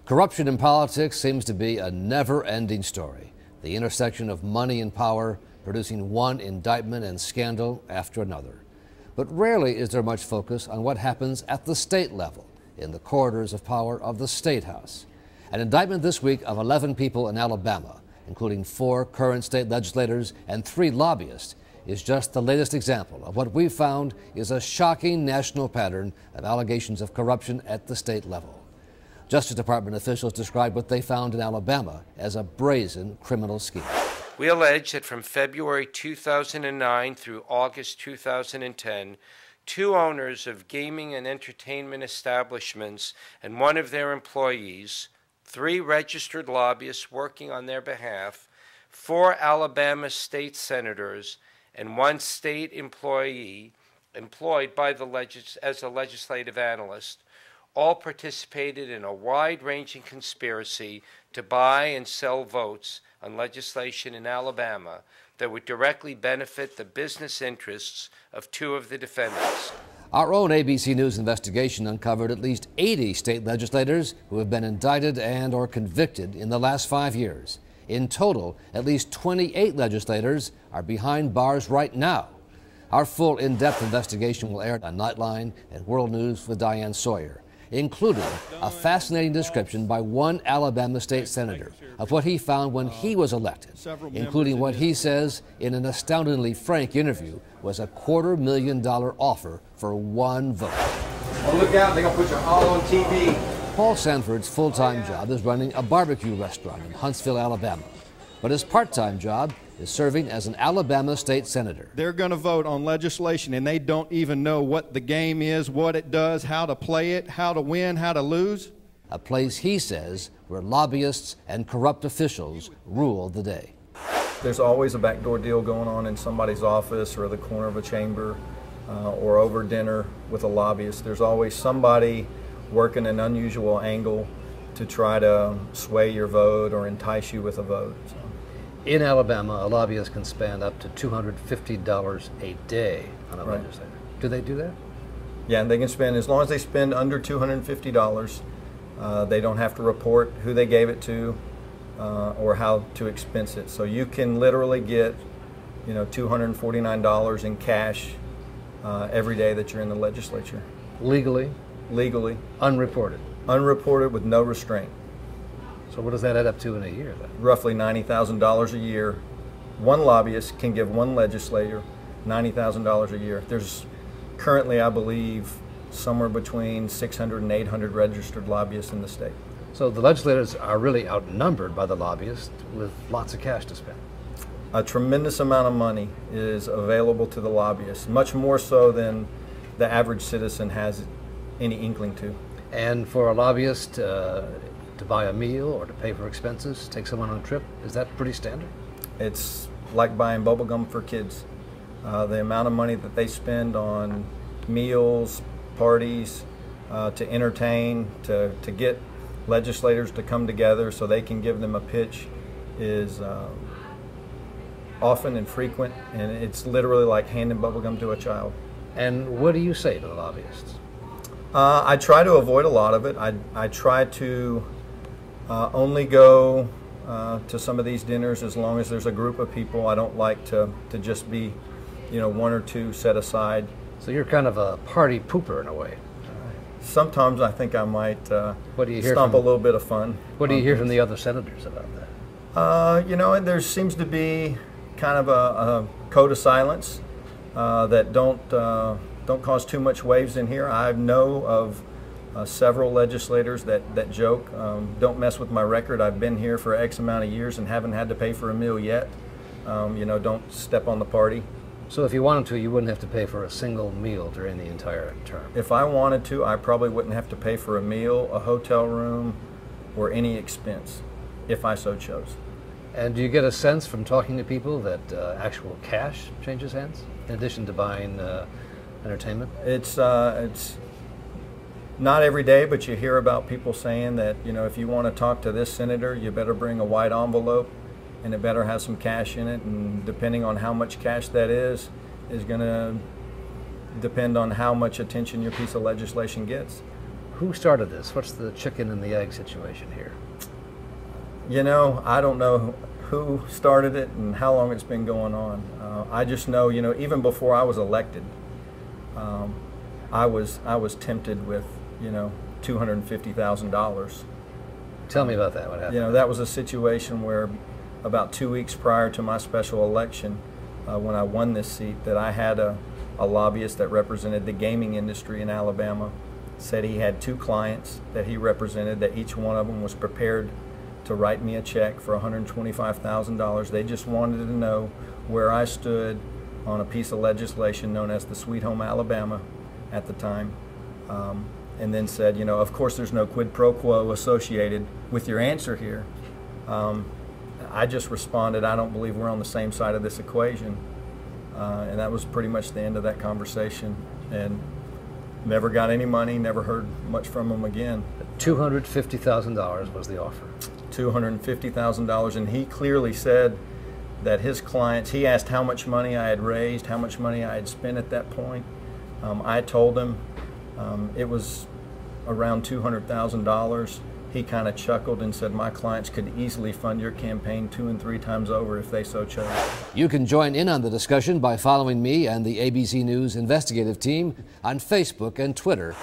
Corruption in politics seems to be a never-ending story. The intersection of money and power producing one indictment and scandal after another. But rarely is there much focus on what happens at the state level, in the corridors of power of the State House. An indictment this week of 11 people in Alabama, including 4 current state legislators and 3 lobbyists, is just the latest example of what we've found is a shocking national pattern of allegations of corruption at the state level. Justice Department officials described what they found in Alabama as a brazen criminal scheme. We allege that from February 2009 through August 2010, 2 owners of gaming and entertainment establishments and one of their employees, 3 registered lobbyists working on their behalf, 4 Alabama state senators, and 1 state employee employed by as a legislative analyst, all participated in a wide-ranging conspiracy to buy and sell votes on legislation in Alabama that would directly benefit the business interests of 2 of the defendants. Our own ABC News investigation uncovered at least 80 state legislators who have been indicted and or convicted in the last 5 years. In total, at least 28 legislators are behind bars right now. Our full in-depth investigation will air on Nightline and World News with Diane Sawyer, including a fascinating description by one Alabama state senator of what he found when he was elected, including what he says in an astoundingly frank interview was a $250,000 offer for 1 vote. Oh, look out, they're going to put you all on TV. Paul Sanford's full-time job is running a barbecue restaurant in Huntsville, Alabama, but his part-time job is serving as an Alabama state senator. They're going to vote on legislation, and they don't even know what the game is, what it does, how to play it, how to win, how to lose. A place, he says, where lobbyists and corrupt officials rule the day. There's always a backdoor deal going on in somebody's office or the corner of a chamber or over dinner with a lobbyist. There's always somebody working an unusual angle to try to sway your vote or entice you with a vote. So. In Alabama, a lobbyist can spend up to $250 a day on a legislator. Do they do that? Yeah, and they can spend, as long as they spend under $250, they don't have to report who they gave it to or how to expense it. So you can literally get, $249 in cash every day that you're in the legislature. Legally? Legally. Unreported? Unreported with no restraint. So what does that add up to in a year then? Roughly $90,000 a year. One lobbyist can give one legislator $90,000 a year. There's currently, I believe, somewhere between 600 and 800 registered lobbyists in the state. So the legislators are really outnumbered by the lobbyists with lots of cash to spend. A tremendous amount of money is available to the lobbyists, much more so than the average citizen has any inkling to. And for a lobbyist to buy a meal or to pay for expenses, take someone on a trip, is that pretty standard? It's like buying bubble gum for kids. The amount of money that they spend on meals, parties, to entertain, to get legislators to come together so they can give them a pitch is often and frequent, and it's literally like handing bubble gum to a child. And what do you say to the lobbyists? I try to avoid a lot of it. I try to only go to some of these dinners as long as there's a group of people. I don't like to just be, 1 or 2 set aside. So you're kind of a party pooper in a way. Sometimes I think I might what do you hear stomp from, a little bit of fun. What do you hear from the other senators about that? There seems to be kind of a code of silence that don't cause too much waves in here. I know of several legislators that joke, don't mess with my record. I've been here for X amount of years and haven't had to pay for a meal yet. Don't step on the party. So if you wanted to, you wouldn't have to pay for a single meal during the entire term? If I wanted to, I probably wouldn't have to pay for a meal, a hotel room, or any expense, if I so chose. And do you get a sense from talking to people that actual cash changes hands, in addition to buying entertainment? It's not every day, but you hear about people saying that, if you want to talk to this senator, you better bring a white envelope, and it better have some cash in it, and depending on how much cash that is going to depend on how much attention your piece of legislation gets. Who started this? What's the chicken and the egg situation here? You know, I don't know who started it and how long it's been going on. I just know, you know, even before I was elected, I was tempted with, you know, $250,000. Tell me about that. What happened? You know, that was a situation where about 2 weeks prior to my special election, when I won this seat, that I had a lobbyist that represented the gaming industry in Alabama, said he had 2 clients that he represented, that each one of them was prepared to write me a check for $125,000. They just wanted to know where I stood on a piece of legislation known as the Sweet Home Alabama at the time. And then said, you know, of course there's no quid pro quo associated with your answer here. I just responded, I don't believe we're on the same side of this equation. And that was pretty much the end of that conversation. And never got any money, never heard much from him again. $250,000 was the offer. $250,000, and he clearly said that his clients, he asked how much money I had raised, how much money I had spent at that point. I told him it was around $200,000. He kind of chuckled and said, my clients could easily fund your campaign 2 and 3 times over if they so chose. You can join in on the discussion by following me and the ABC News investigative team on Facebook and Twitter.